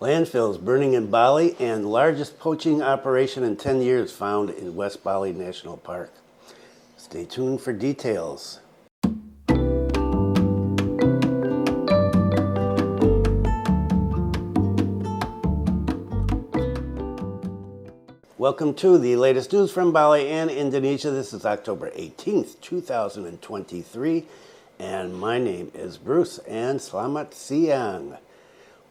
Landfills burning in Bali and largest poaching operation in 10 years found in West Bali National Park. Stay tuned for details. Welcome to the latest news from Bali and Indonesia. This is October 18th, 2023, and my name is Bruce, and Selamat Siang.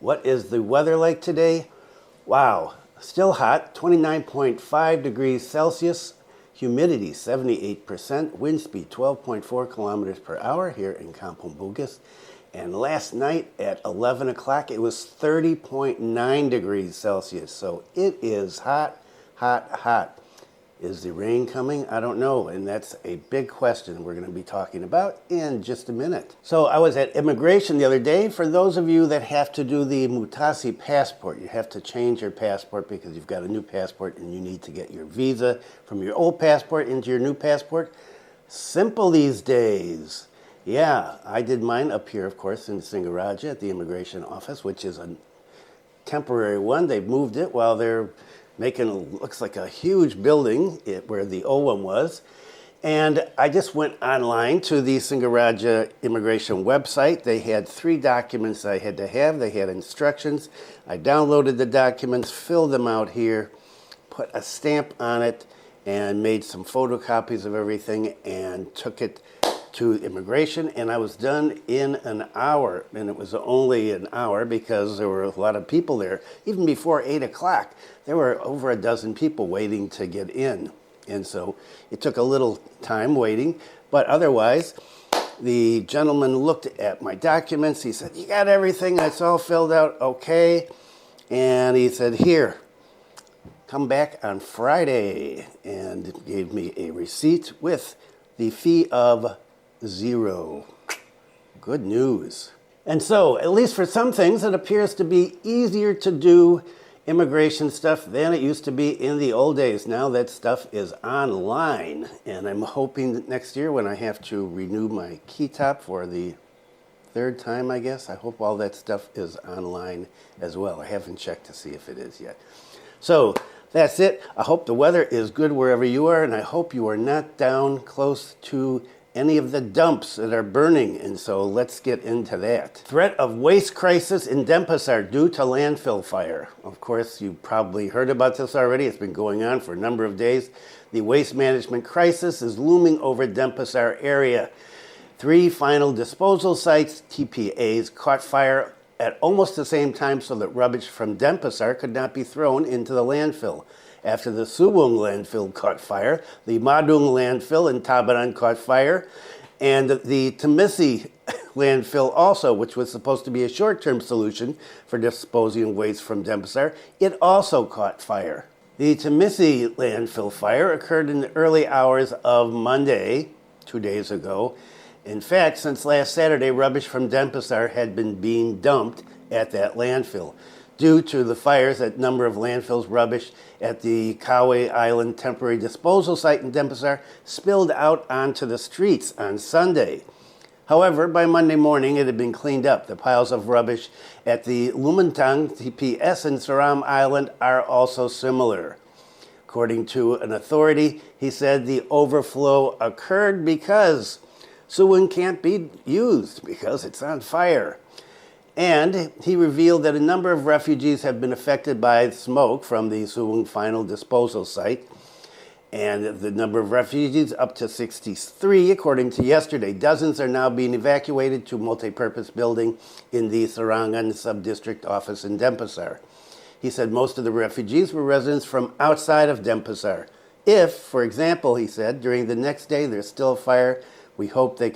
What is the weather like today? Wow, still hot, 29.5 degrees Celsius, humidity 78%, wind speed 12.4 kilometers per hour here in Kampung Bugis. And last night at 11 o'clock, it was 30.9 degrees Celsius, so it is hot. Hot. Is the rain coming? I don't know, and that's a big question we're going to be talking about in just a minute. So I was at immigration the other day. For those of you that have to do the mutasi passport, you have to change your passport because you've got a new passport and you need to get your visa from your old passport into your new passport. Simple these days. Yeah, I did mine up here, of course, in Singaraja at the immigration office, which is a temporary one. They've moved it while they're making looks like a huge building where the old one was. And I just went online to the Singaraja immigration website. They had 3 documents I had to have. They had instructions. I downloaded the documents, filled them out here, put a stamp on it, and made some photocopies of everything and took it to immigration, and I was done in an hour. And it was only an hour because there were a lot of people there. Even before 8 o'clock, there were over a dozen people waiting to get in. And so it took a little time waiting, but otherwise, the gentleman looked at my documents. He said, "You got everything? That's all filled out okay." And he said, "Here, come back on Friday," and gave me a receipt with the fee of $0. Good news. And so, at least for some things, it appears to be easier to do immigration stuff than it used to be in the old days. Now that stuff is online, and I'm hoping that next year when I have to renew my Kitab for the 3rd time, I guess, I hope all that stuff is online as well. I haven't checked to see if it is yet. So, that's it. I hope the weather is good wherever you are, and I hope you are not down close to any of the dumps that are burning, and so let's get into that. Threat of waste crisis in Denpasar due to landfill fire. Of course, you probably heard about this already. It's been going on for a number of days. The waste management crisis is looming over Denpasar area. 3 final disposal sites, TPAs, caught fire at almost the same time so that rubbish from Denpasar could not be thrown into the landfill. After the Suwung landfill caught fire, the Madung landfill in Tabanan caught fire, and the Timisi landfill also, which was supposed to be a short-term solution for disposing of waste from Denpasar, it also caught fire. The Timisi landfill fire occurred in the early hours of Monday, 2 days ago. In fact, since last Saturday, rubbish from Denpasar had been being dumped at that landfill. Due to the fires at a number of landfills, rubbish at the Kauai Island temporary disposal site in Denpasar spilled out onto the streets on Sunday. However, by Monday morning, it had been cleaned up. The piles of rubbish at the Lumintang TPS in Seram Island are also similar. According to an authority, he said the overflow occurred because Suwung can't be used because it's on fire. And he revealed that a number of refugees have been affected by smoke from the Suwung final disposal site. And the number of refugees up to 63, according to yesterday. Dozens are now being evacuated to a multi-purpose building in the Sarangan sub-district office in Denpasar. He said most of the refugees were residents from outside of Denpasar. If, for example, he said, during the next day there's still a fire, we hope we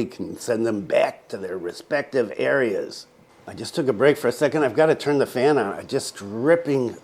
can send them back to their respective areas. I just took a break for a second. I've got to turn the fan on. I'm just dripping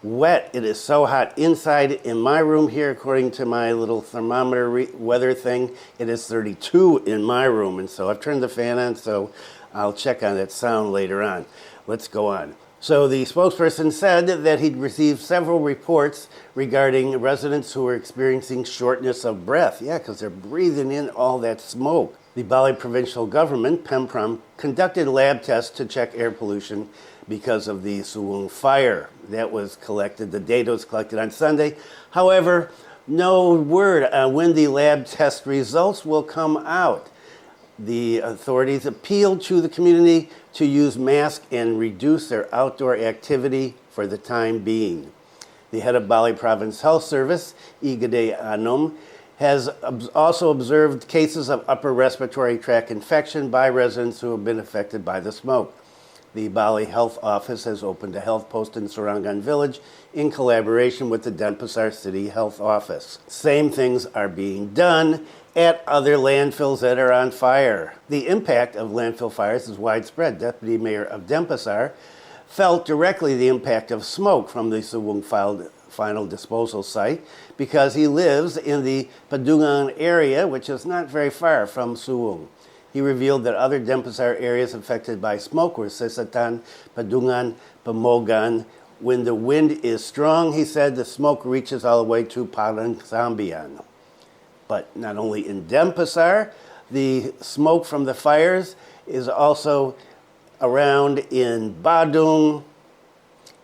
wet. It is so hot inside in my room here, according to my little thermometer weather thing. It is 32 in my room, and so I've turned the fan on, so I'll check on that sound later on. Let's go on. So the spokesperson said that he'd received several reports regarding residents who were experiencing shortness of breath. Yeah, because they're breathing in all that smoke. The Bali provincial government, Pempram, conducted lab tests to check air pollution because of the Suwung fire. The data was collected on Sunday. However, no word on when the lab test results will come out. The authorities appealed to the community to use masks and reduce their outdoor activity for the time being. The head of Bali Province Health Service, Igade Anom, has also observed cases of upper respiratory tract infection by residents who have been affected by the smoke. The Bali Health Office has opened a health post in Sarangan village in collaboration with the Denpasar City Health Office. Same things are being done at other landfills that are on fire. The impact of landfill fires is widespread. Deputy Mayor of Denpasar felt directly the impact of smoke from the Suwung final disposal site because he lives in the Padungan area, which is not very far from Suwung. He revealed that other Denpasar areas affected by smoke were Sisatan, Padungan, Pamogan. When the wind is strong, he said, the smoke reaches all the way to Parangsambian. But not only in Denpasar, the smoke from the fires is also around in Badung,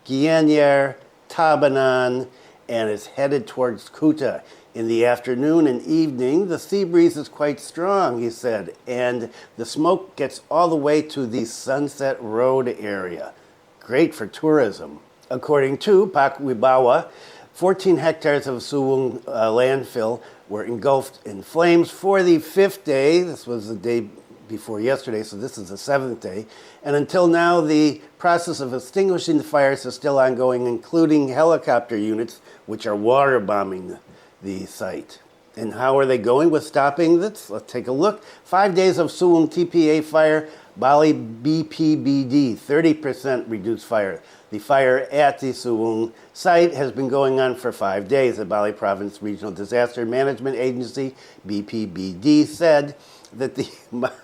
Gianyar, Tabanan, and is headed towards Kuta. In the afternoon and evening, the sea breeze is quite strong, he said, and the smoke gets all the way to the Sunset Road area. Great for tourism. According to Pakwibawa, 14 hectares of Suwung landfill were engulfed in flames for the 5th day. This was the day before yesterday, so this is the 7th day. And until now, the process of extinguishing the fires is still ongoing, including helicopter units, which are water bombing the site. And how are they going with stopping this? Let's take a look. 5 days of Suwung TPA fire, Bali BPBD, 30% reduced fire. The fire at the Suwung site has been going on for 5 days. The Bali Province Regional Disaster Management Agency, BPBD, said that the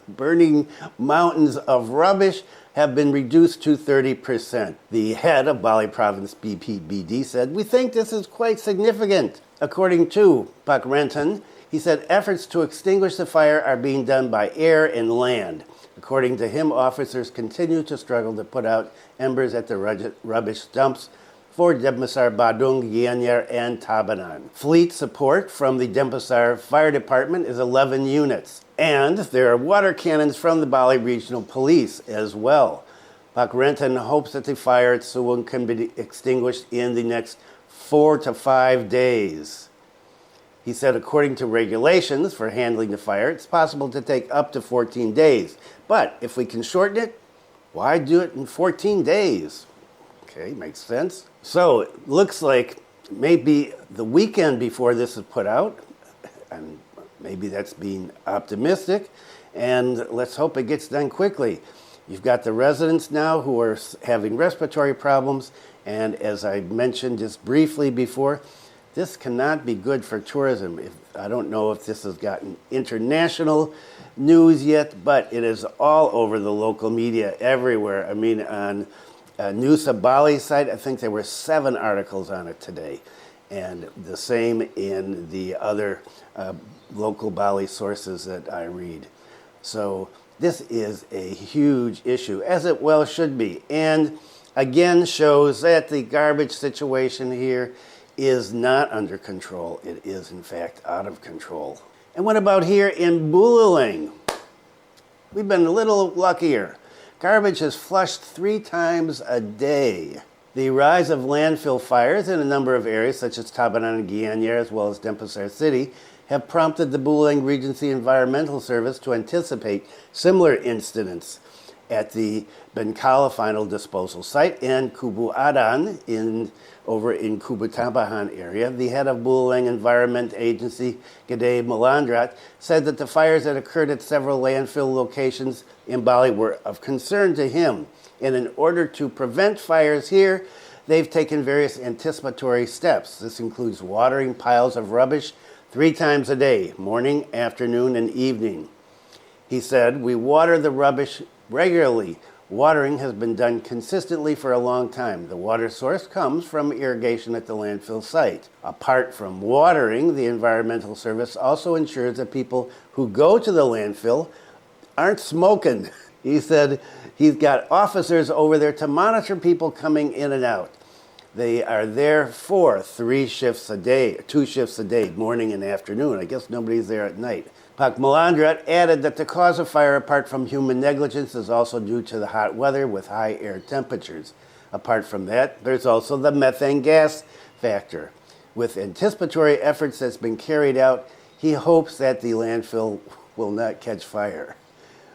burning mountains of rubbish have been reduced to 30%. The head of Bali Province BPBD said, "We think this is quite significant." According to Pak Renton, he said efforts to extinguish the fire are being done by air and land. According to him, officers continue to struggle to put out embers at the rubbish dumps for Denpasar, Badung, Gianyar, and Tabanan. Fleet support from the Denpasar Fire Department is 11 units. And there are water cannons from the Bali Regional Police as well. Pak Renton hopes that the fire at Suwung can be extinguished in the next 4 to 5 days. He said, according to regulations for handling the fire, it's possible to take up to 14 days. But if we can shorten it, why do it in 14 days? Okay, makes sense. So it looks like maybe the weekend before this is put out, and maybe that's being optimistic, and let's hope it gets done quickly. You've got the residents now who are having respiratory problems, and as I mentioned just briefly before, this cannot be good for tourism. I don't know if this has gotten international news yet, but it is all over the local media everywhere. I mean, on Nusa Bali site, I think there were 7 articles on it today, and the same in the other local Bali sources that I read. So this is a huge issue, as it well should be, and again shows that the garbage situation here is not under control. It is, in fact, out of control. And what about here in Bulaling? We've been a little luckier. Garbage is flushed 3 times a day. The rise of landfill fires in a number of areas, such as Tabanan and Gianyar, as well as Denpasar City, have prompted the Bulaling Regency Environmental Service to anticipate similar incidents at the Bengkala final disposal site and Kubu Adan over in Kubu Tambahan area. The head of Bulaling Environment Agency, Gede Malandrat, said that the fires that occurred at several landfill locations in Bali were of concern to him. And in order to prevent fires here, they've taken various anticipatory steps. This includes watering piles of rubbish 3 times a day, morning, afternoon, and evening. He said, "We water the rubbish regularly Watering has been done consistently for a long time. The water source comes from irrigation at the landfill site. Apart from watering, the Environmental Service also ensures that people who go to the landfill aren't smoking. He said he's got officers over there to monitor people coming in and out. They are there for 2 shifts a day, morning and afternoon. I guess nobody's there at night. Pak Malandrat added that the cause of fire, apart from human negligence, is also due to the hot weather with high air temperatures. Apart from that, there's also the methane gas factor. With anticipatory efforts that's been carried out, he hopes that the landfill will not catch fire.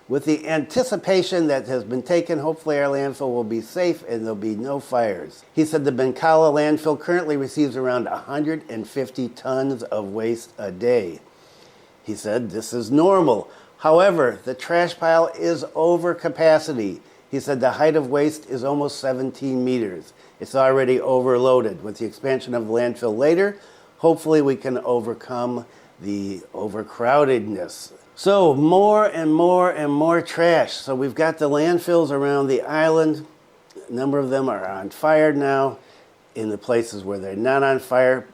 With the anticipation that has been taken, hopefully our landfill will be safe and there'll be no fires. He said the Bengkala landfill currently receives around 150 tons of waste a day. He said this is normal. However, the trash pile is over capacity. He said the height of waste is almost 17 meters. It's already overloaded. With the expansion of the landfill later, hopefully we can overcome the overcrowdedness. So more and more and more trash. So we've got the landfills around the island. A number of them are on fire now. In the places where they're not on fire,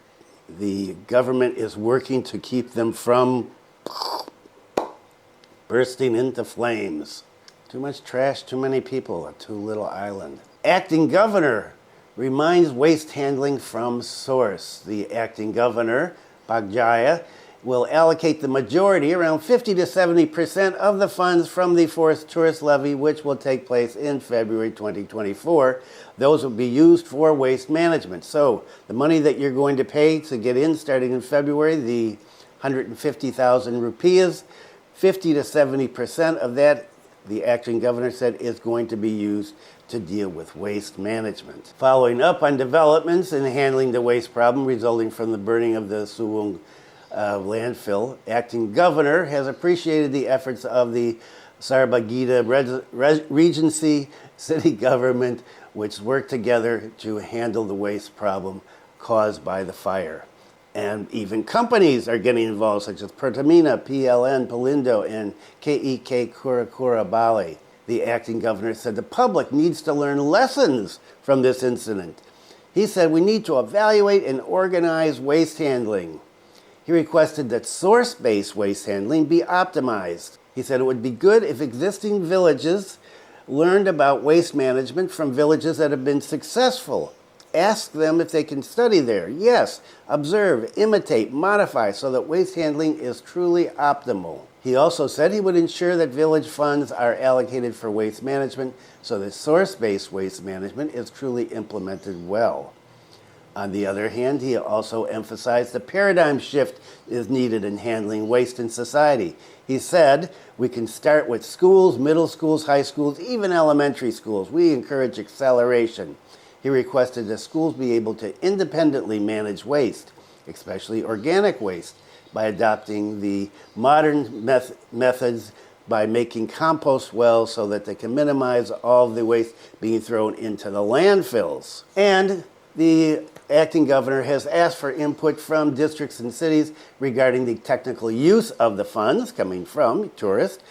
the government is working to keep them from bursting into flames. Too much trash, too many people, a too little island. Acting governor reminds waste handling from source. The acting governor, Pagjaya, will allocate the majority, around 50 to 70% of the funds from the forced tourist levy, which will take place in February 2024. Those will be used for waste management. So the money that you're going to pay to get in starting in February, the 150,000 rupees, 50 to 70% of that, the acting governor said, is going to be used to deal with waste management. Following up on developments in handling the waste problem resulting from the burning of the Suwung landfill, acting governor has appreciated the efforts of the Sarbagida Regency city government, which worked together to handle the waste problem caused by the fire. And even companies are getting involved, such as Pertamina, PLN, Polindo, and KEK Kura Bali. The acting governor said the public needs to learn lessons from this incident. He said we need to evaluate and organize waste handling. He requested that source-based waste handling be optimized. He said it would be good if existing villages learned about waste management from villages that have been successful. Ask them if they can study there. Yes, observe, imitate, modify so that waste handling is truly optimal. He also said he would ensure that village funds are allocated for waste management so that source-based waste management is truly implemented well. On the other hand, he also emphasized the paradigm shift is needed in handling waste in society. He said, we can start with schools, middle schools, high schools, even elementary schools. We encourage acceleration. He requested that schools be able to independently manage waste, especially organic waste, by adopting the modern methods by making compost wells so that they can minimize all of the waste being thrown into the landfills. And the acting governor has asked for input from districts and cities regarding the technical use of the funds coming from tourists,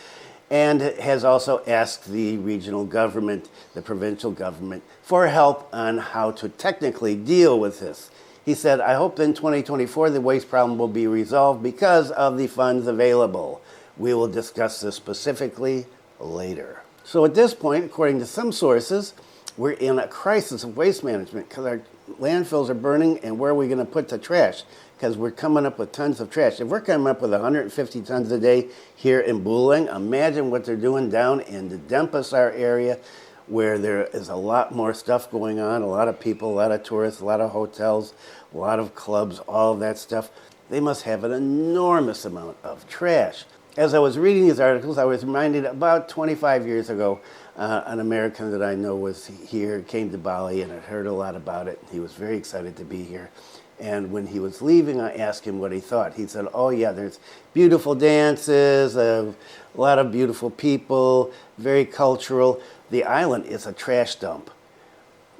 and has also asked the regional government, the provincial government, for help on how to technically deal with this. He said, I hope in 2024 the waste problem will be resolved because of the funds available. We will discuss this specifically later. So at this point, according to some sources, we're in a crisis of waste management because our landfills are burning, and where are we going to put the trash? Because we're coming up with tons of trash. If we're coming up with 150 tons a day here in Bulang, imagine what they're doing down in the Denpasar area, where there is a lot more stuff going on, a lot of people, a lot of tourists, a lot of hotels, a lot of clubs, all of that stuff. They must have an enormous amount of trash. As I was reading these articles, I was reminded about 25 years ago, an American that I know was here, came to Bali, and had heard a lot about it. He was very excited to be here. And when he was leaving, I asked him what he thought. He said, oh yeah, there's beautiful dances, a lot of beautiful people, very cultural. The island is a trash dump.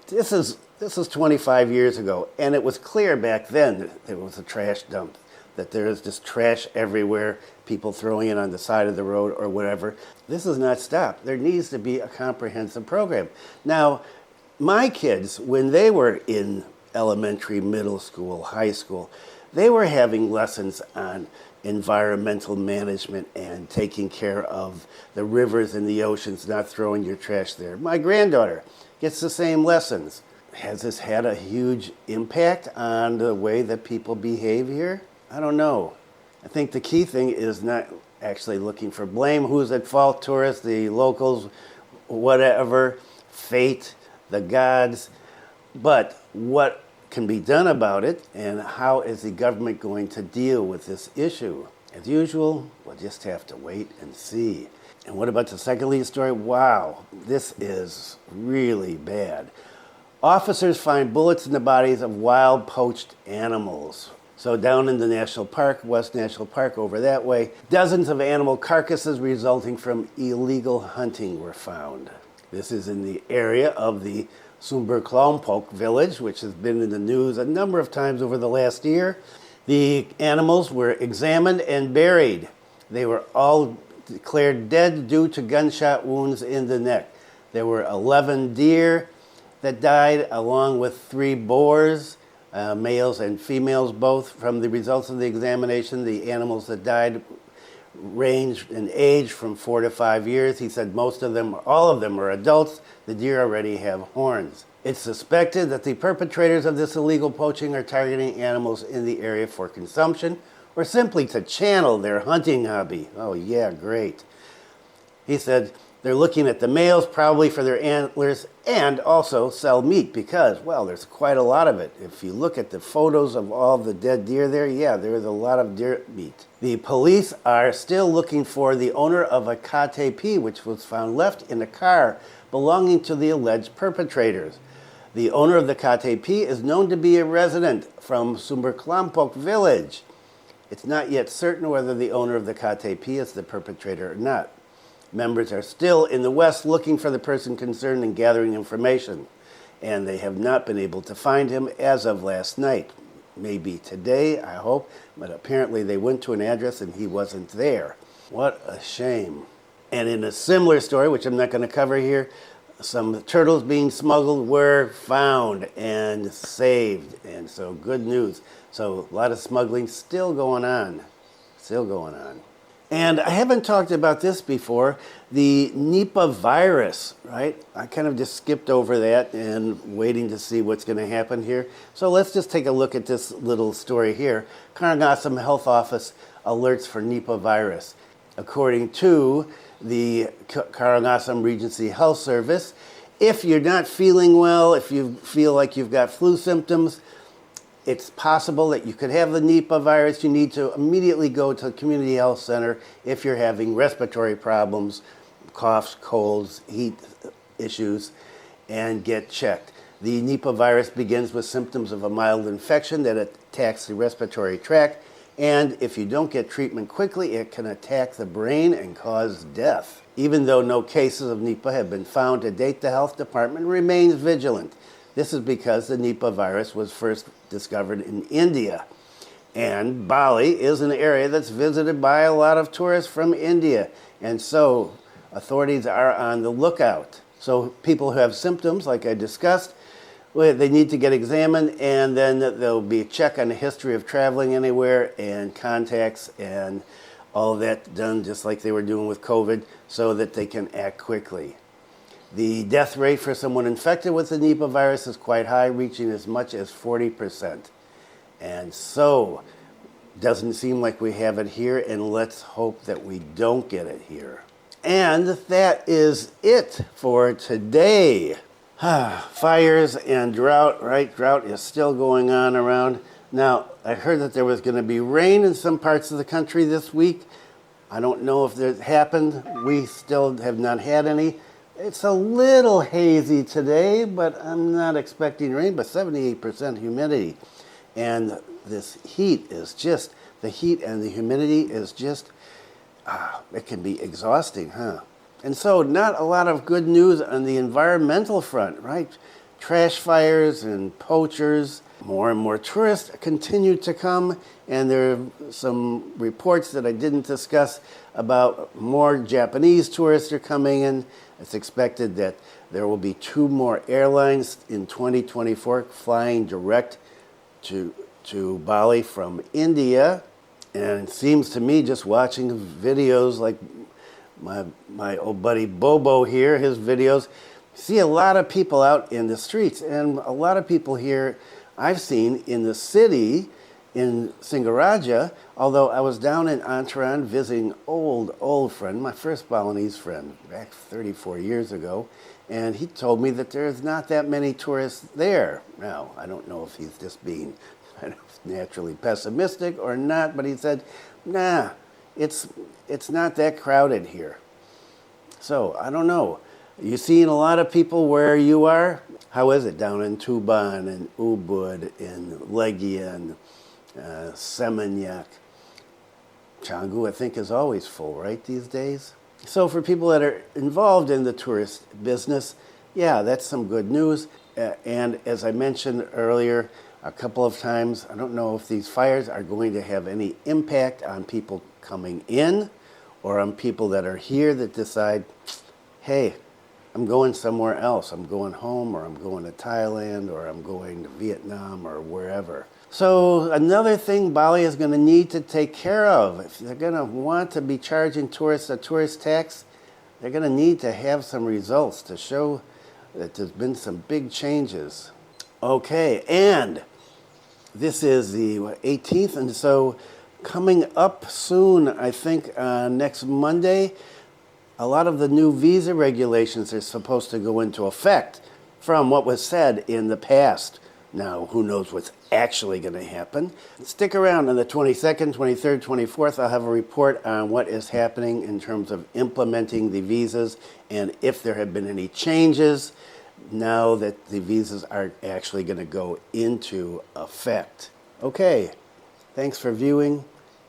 This is 25 years ago, and it was clear back then that it was a trash dump. that there is just trash everywhere, people throwing it on the side of the road or whatever. This has not stopped. There needs to be a comprehensive program. Now, my kids, when they were in elementary, middle school, high school, they were having lessons on environmental management and taking care of the rivers and the oceans, not throwing your trash there. My granddaughter gets the same lessons. Has this had a huge impact on the way that people behave here? I don't know. I think the key thing is not actually looking for blame. Who's at fault? Tourists, the locals, whatever, fate, the gods. But what can be done about it, and how is the government going to deal with this issue? As usual, we'll just have to wait and see. And what about the second lead story? Wow, this is really bad. Officers find bullets in the bodies of wild poached animals. So down in the national park, West National Park over that way, dozens of animal carcasses resulting from illegal hunting were found. This is in the area of the Suwung village, which has been in the news a number of times over the last year. The animals were examined and buried. They were all declared dead due to gunshot wounds in the neck. There were 11 deer that died, along with 3 boars, males and females both. From the results of the examination, the animals that died ranged in age from 4 to 5 years. He said all of them are adults. The deer already have horns. It's suspected that the perpetrators of this illegal poaching are targeting animals in the area for consumption or simply to channel their hunting hobby. Oh yeah, great. He said they're looking at the males probably for their antlers and also sell meat because, well, there's quite a lot of it. If you look at the photos of all the dead deer there, yeah, there's a lot of deer meat. The police are still looking for the owner of a KTP, which was found left in a car belonging to the alleged perpetrators. The owner of the KTP is known to be a resident from Suwung village. It's not yet certain whether the owner of the KTP is the perpetrator or not. Members are still in the West looking for the person concerned and gathering information, and they have not been able to find him as of last night. Maybe today, I hope, but apparently they went to an address and he wasn't there. What a shame. And in a similar story, which I'm not going to cover here, some turtles being smuggled were found and saved, and so good news. So a lot of smuggling still going on. And I haven't talked about this before, the Nipah virus, right? I kind of just skipped over that and waiting to see what's going to happen here. So let's just take a look at this little story here. Karangasem Health Office Alerts for Nipah Virus. According to the Karangasem Regency Health Service, if you're not feeling well, if you feel like you've got flu symptoms, it's possible that you could have the Nipah virus. You need to immediately go to the community health center if you're having respiratory problems, coughs, colds, heat issues, and get checked. The Nipah virus begins with symptoms of a mild infection that attacks the respiratory tract, and if you don't get treatment quickly, it can attack the brain and cause death. Even though no cases of Nipah have been found to date, the health department remains vigilant. This is because the Nipah virus was first discovered in India. And Bali is an area that's visited by a lot of tourists from India. And so authorities are on the lookout. So people who have symptoms, like I discussed, they need to get examined, and then there'll be a check on the history of traveling anywhere and contacts and all of that done just like they were doing with COVID so that they can act quickly. The death rate for someone infected with the Nipah virus is quite high, reaching as much as 40%. And so, doesn't seem like we have it here, and let's hope that we don't get it here. And that is it for today. Fires and drought, right? Drought is still going on around. Now, I heard that there was going to be rain in some parts of the country this week. I don't know if that happened. We still have not had any. It's a little hazy today, but I'm not expecting rain, but 78% humidity. And this heat is just, the heat and the humidity is just, it can be exhausting, huh? And so not a lot of good news on the environmental front, right? trash fires and poachers. More and more tourists continue to come, and there are some reports that I didn't discuss about more Japanese tourists are coming in. It's expected that there will be 2 more airlines in 2024 flying direct to Bali from India. And it seems to me, just watching videos like my old buddy Bobo here, his videos, see a lot of people out in the streets, and a lot of people here I've seen in the city in Singaraja, although I was down in Antaran visiting old friend, my first Balinese friend, back 34 years ago, and he told me that there's not that many tourists there. Now, I don't know if he's just being naturally pessimistic or not, but he said, nah, it's not that crowded here. So, I don't know. You seeing a lot of people where you are? How is it down in Tuban and Ubud and Legia and Seminyak? Canggu, I think, is always full, right, these days? So for people that are involved in the tourist business, yeah, that's some good news. And as I mentioned earlier a couple of times, I don't know if these fires are going to have any impact on people coming in or on people that are here that decide, hey, I'm going somewhere else. I'm going home, or I'm going to Thailand, or I'm going to Vietnam, or wherever. So another thing Bali is going to need to take care of, if they're going to want to be charging tourists a tourist tax, they're going to need to have some results to show that there's been some big changes. Okay, and this is the 18th, and so coming up soon, I think next Monday, a lot of the new visa regulations are supposed to go into effect from what was said in the past. Now, who knows what's actually going to happen? Stick around on the 22nd, 23rd, 24th. I'll have a report on what is happening in terms of implementing the visas and if there have been any changes now that the visas are actually going to go into effect. Okay, thanks for viewing.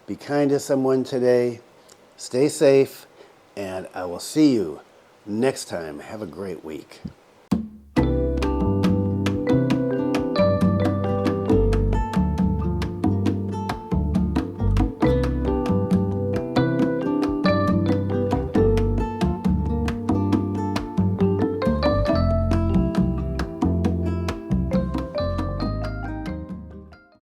Be kind to someone today. Stay safe. And I will see you next time. Have a great week.